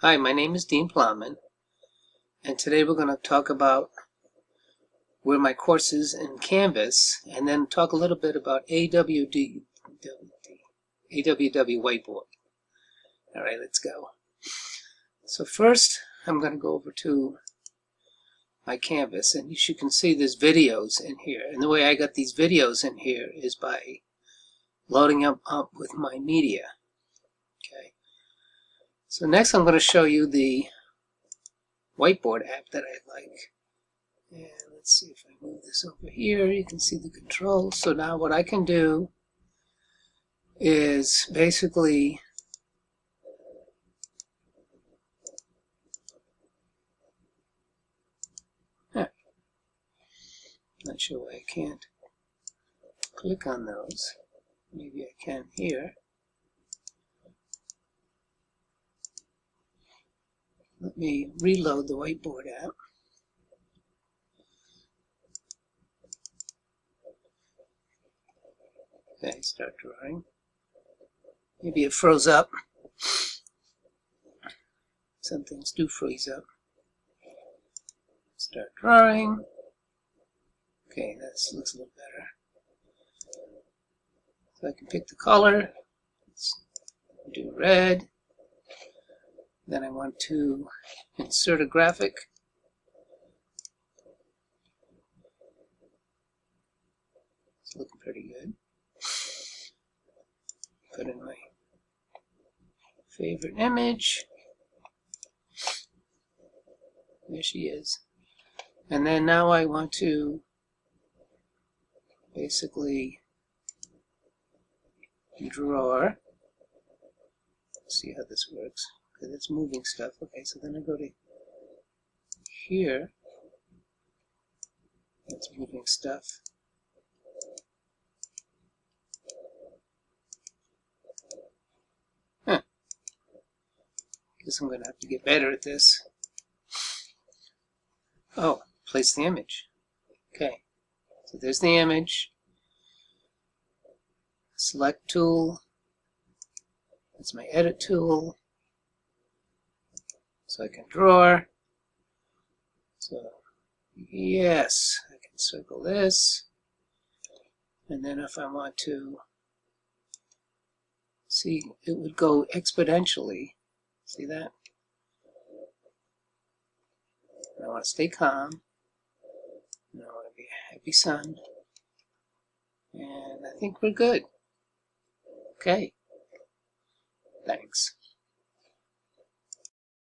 Hi, my name is Dean Plowman, and today we're going to talk about where my course is in Canvas, and then talk a little bit about AWW whiteboard. All right, let's go. So first, I'm going to go over to my Canvas, and you can see there's videos in here. And the way I got these videos in here is by loading them up with my media. Okay. So next, I'm going to show you the whiteboard app that I like. And let's see if I move this over here. You can see the controls. So now what I can do is basically not sure why I can't click on those. Maybe I can here. Let me reload the whiteboard app. Okay, start drawing. Maybe it froze up. Some things do freeze up. Start drawing. Okay, that looks a little better. So I can pick the color. Let's do red. Then I want to insert a graphic. It's looking pretty good. Put in my favorite image. There she is. And then now I want to basically draw. Let's see how this works. Okay, that's moving stuff. Okay, so then I go to here. That's moving stuff. Guess I'm going to have to get better at this. Oh, place the image. Okay, so there's the image. Select tool. That's my edit tool. So I can draw. So, yes, I can circle this. And then if I want to see, it would go exponentially. See that? I want to stay calm. And I want to be a happy sun. And I think we're good. Okay. Thanks.